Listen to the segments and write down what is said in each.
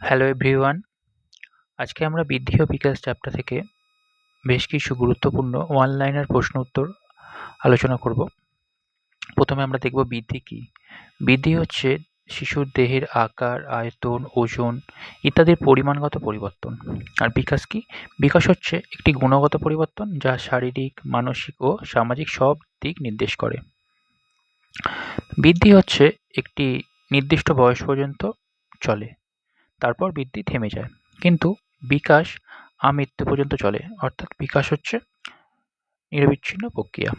Hello everyone, আজকে আমরা বৃদ্ধি ও বিকাশ চ্যাপ্টার থেকে বেশ কিছু গুরুত্বপূর্ণ ওয়ান লাইনার প্রশ্ন উত্তর আলোচনা করব। প্রথমে আমরা দেখব বৃদ্ধি কী। বৃদ্ধি হচ্ছে শিশুর দেহের আকার, আয়তন, ওজন ইত্যাদির পরিমাণগত পরিবর্তন। আর বিকাশ কী? বিকাশ হচ্ছে একটি গুণগত পরিবর্তন যা শারীরিক, মানসিক ও সামাজিক সব দিক নির্দেশ করে। বৃদ্ধি হচ্ছে একটি নির্দিষ্ট বয়স পর্যন্ত চলে, তারপর বৃদ্ধি থেমে যায়। কিন্তু বিকাশ আমৃত্যু পর্যন্ত চলে, অর্থাৎ বিকাশ হচ্ছে নিরবিচ্ছিন্ন প্রক্রিয়া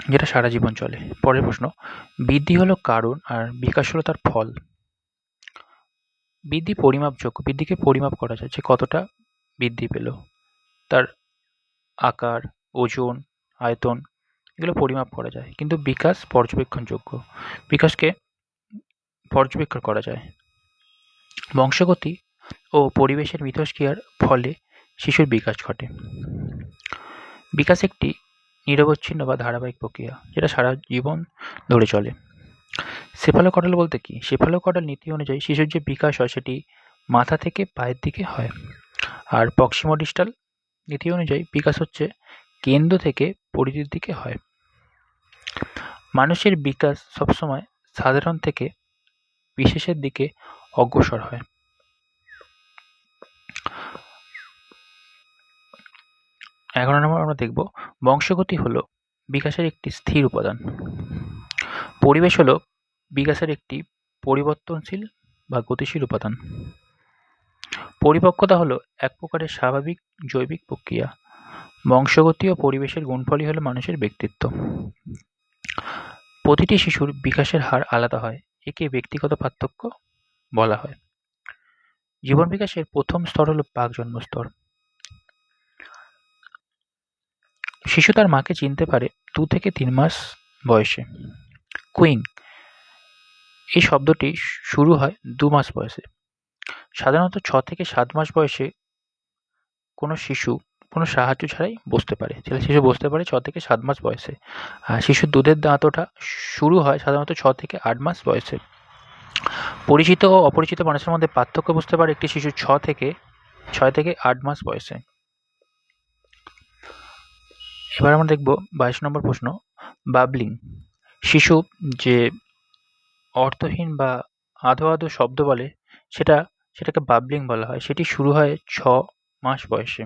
যেটা সারা জীবন চলে। পরের প্রশ্ন, বৃদ্ধি হলো কারণ আর বিকাশ হলো তার ফল। বৃদ্ধি পরিমাপযোগ্য, বৃদ্ধিকে পরিমাপ করা যায় যে কতটা বৃদ্ধি পেল, তার আকার, ওজন, আয়তন এগুলো পরিমাপ করা যায়। কিন্তু বিকাশ পর্যবেক্ষণযোগ্য, বিকাশকে পর্যবেক্ষণ করা যায়। বংশগতি ও পরিবেশের মিথস্ক্রিয়ার ফলে শিশুর বিকাশ ঘটে। বিকাশ একটি নিরবচ্ছিন্ন বা ধারাবাহিক প্রক্রিয়া যেটা সারা জীবন ধরে চলে। সেফালোকডাল বলতে কি? সেফালোকডাল নীতি অনুযায়ী শিশুর যে বিকাশ হয় সেটি মাথা থেকে পায়ের দিকে হয়। আর প্রক্সিমোডিস্টাল নীতি অনুযায়ী বিকাশ হচ্ছে কেন্দ্র থেকে পরিধির দিকে হয়। মানুষের বিকাশ সবসময় সাধারণ থেকে বিশেষের দিকে অগ্রসর হয়। এখন আমরা দেখব বংশগতি হলো বিকাশের একটি স্থির উপাদান। পরিবেশ হলো বিকাশের একটি পরিবর্তনশীল বা গতিশীল উপাদান। পরিপক্কতা হলো এক প্রকারের স্বাভাবিক জৈবিক প্রক্রিয়া। বংশগতি ও পরিবেশের গুণফলই হলো মানুষের ব্যক্তিত্ব। প্রতিটি শিশুর বিকাশের হার আলাদা হয়, একে ব্যক্তিগত পার্থক্য বলা হয়। জীবন বিকাশের প্রথম স্তর হলো প্রাক-জন্ম স্তর। শিশু তার মাকে চিনতে পারে 2 থেকে 3 মাস বয়সে। কুইং এই শব্দটি শুরু হয় 2 মাস বয়সে। সাধারণত 6 থেকে 7 মাস বয়সে কোনো শিশু কোনো সাহায্য ছাড়াই বসতে পারে। শিশু বসতে পারে 6 থেকে 7 মাস বয়সে। আর শিশুর দুধের দাঁত ওঠা শুরু হয় সাধারণত 6 থেকে 8 মাস বয়সে। পরিচিত ও অপরিচিত মানুষের মধ্যে পার্থক্য বুঝতে পারে একটি শিশু 6 থেকে 8 মাস বয়সে। এবার আমরা দেখব 22 নম্বর প্রশ্ন, বাবলিং। শিশু যে অর্থহীন বা আধো আধো শব্দ বলে সেটাকে বাবলিং বলা হয়। সেটি শুরু হয় 6 মাস বয়সে।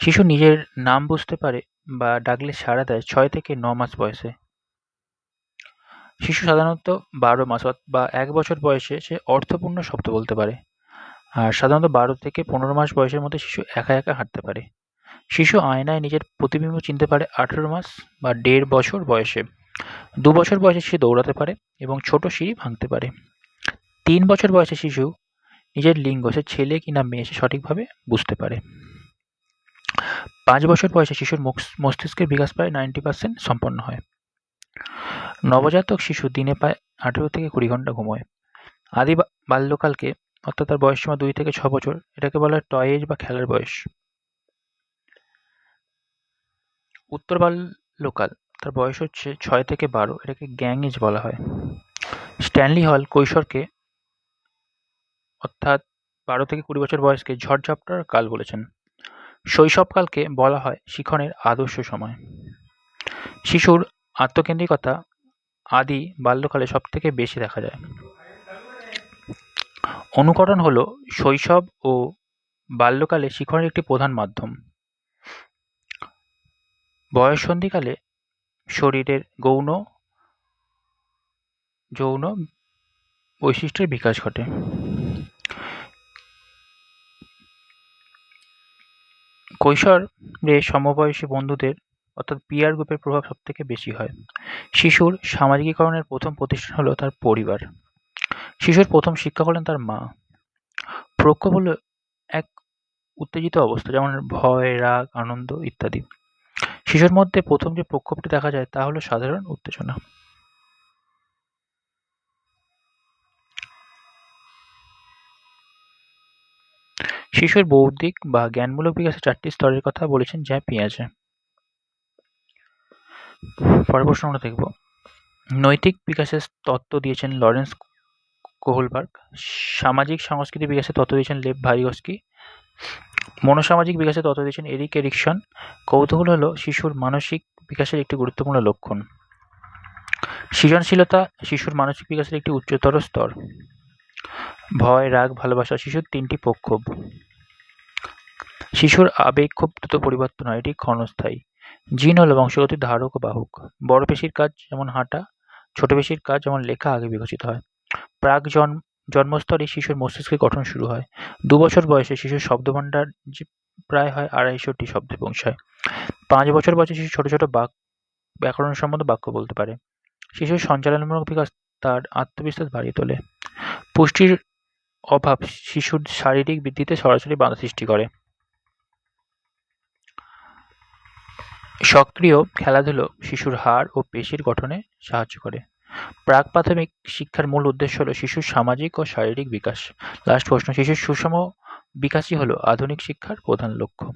শিশু নিজের নাম বুঝতে পারে বা ডাকলে সাড়া দেয় 6 থেকে 9 মাস বয়সে। শিশু সাধারণত 12 মাস বা 1 বছর বয়সে সে অর্থপূর্ণ শব্দ বলতে পারে। আর সাধারণত 12 থেকে 15 মাস বয়সের মধ্যে শিশু একা একা হাঁটতে পারে। শিশু আয়নায় নিজের প্রতিবিম্ব চিনতে পারে 18 মাস বা 1.5 বছর বয়সে। 2 বছর বয়সে শিশু দৌড়াতে পারে এবং ছোট সিঁড়ি ভাঙতে পারে। 3 বছর বয়সে শিশু নিজের লিঙ্গ, সে ছেলে কিনা মেয়ে, সে সঠিকভাবে বুঝতে পারে। 5 বছর বয়সে শিশুর মস্তিষ্কের বিকাশ প্রায় 90% সম্পন্ন হয়। নবজাতক শিশু দিনে প্রায় 18 থেকে 20 ঘন্টা ঘুমোয়। আদি বাল্যকালকে, অর্থাৎ তার বয়সসীমা 2 থেকে 6 বছর, এটাকে বলা হয় টয় এজ বা খেলার বয়স। উত্তর বাল্যকাল, তার বয়স হচ্ছে 6 থেকে 12, এটাকে গ্যাং এজ বলা হয়। স্ট্যানলি হল কৈশোরকে, অর্থাৎ 12 থেকে 20 বছর বয়সকে ঝড়-ঝাপটার কাল বলেছেন। শৈশবকালকে বলা হয় শিখনের আদর্শ সময়। শিশুর আত্মকেন্দ্রিকতা আদি বাল্যকালে সবথেকে বেশি দেখা যায়। অনুকরণ হলো শৈশব ও বাল্যকালে শিখনের একটি প্রধান মাধ্যম। বয়ঃসন্ধিকালে শরীরের যৌন বৈশিষ্ট্যের বিকাশ ঘটে। কৈশোরে সমবয়সী বন্ধুদের, অর্থাৎ পিয়ার গ্রুপের প্রভাব সবথেকে বেশি হয়। শিশুর সামাজিকীকরণের প্রথম প্রতিষ্ঠান হলো তার পরিবার। শিশুর প্রথম শিক্ষক হলেন তার মা। প্রক্ষোভ হলো এক উত্তেজিত অবস্থা, যেমন ভয়, রাগ, আনন্দ ইত্যাদি। শিশুর মধ্যে প্রথম যে প্রক্ষোভটি দেখা যায় তা হলো সাধারণ উত্তেজনা। শিশুর বৌদ্ধিক বা জ্ঞানমূলক বিকাশের 4টি স্তরের কথা বলেছেন যা পিয়াজে। পরের প্রশ্ন আমরা দেখব, নৈতিক বিকাশের তত্ত্ব দিয়েছেন লরেন্স কোহলবার্গ। সামাজিক সংস্কৃতি বিকাশে তত্ত্ব দিয়েছেন লেভ ভাইগস্কি। মনোসামাজিক বিকাশে তত্ত্ব দিয়েছেন এরিক এরিকসন। কৌতূহল হলো শিশুর মানসিক বিকাশের একটি গুরুত্বপূর্ণ লক্ষণ। সৃজনশীলতা শিশুর মানসিক বিকাশের একটি উচ্চতর স্তর। ভয়, রাগ, ভালোবাসা শিশুর 3টি প্রক্ষোভ। শিশুর আবেগ খুব দ্রুত পরিবর্তন হয়, এটি ক্ষণস্থায়ী। জিন হলো বংশগতির ধারক ও বাহক। বড় পেশির কাজ যেমন হাঁটা, ছোট পেশির কাজ যেমন লেখা আগে বিকশিত হয়। প্রাক জন্মস্তরে শিশুর মস্তিষ্কের গঠন শুরু হয়। 2 বছর বয়সে শিশুর শব্দভাণ্ডার প্রায় হয় 250টি শব্দে পৌঁছায়। 5 বছর বয়সে শিশু ছোট ছোট ব্যাকরণসম্মত বাক্য বলতে পারে। শিশুর সঞ্চালনমূলক বিকাশ তার আত্মবিশ্বাস বাড়িয়ে তোলে। পুষ্টির অভাব শিশুর শারীরিক বৃদ্ধিতে সরাসরি বাধা সৃষ্টি করে। সক্রিয় খেলাধুলো শিশুর হাড় ও পেশির গঠনে সাহায্য করে। প্রাক-প্রাথমিক শিক্ষার মূল উদ্দেশ্য হলো শিশুর সামাজিক ও শারীরিক বিকাশ। লাস্ট প্রশ্ন, শিশুর সুষম বিকাশই হলো আধুনিক শিক্ষার প্রধান লক্ষ্য।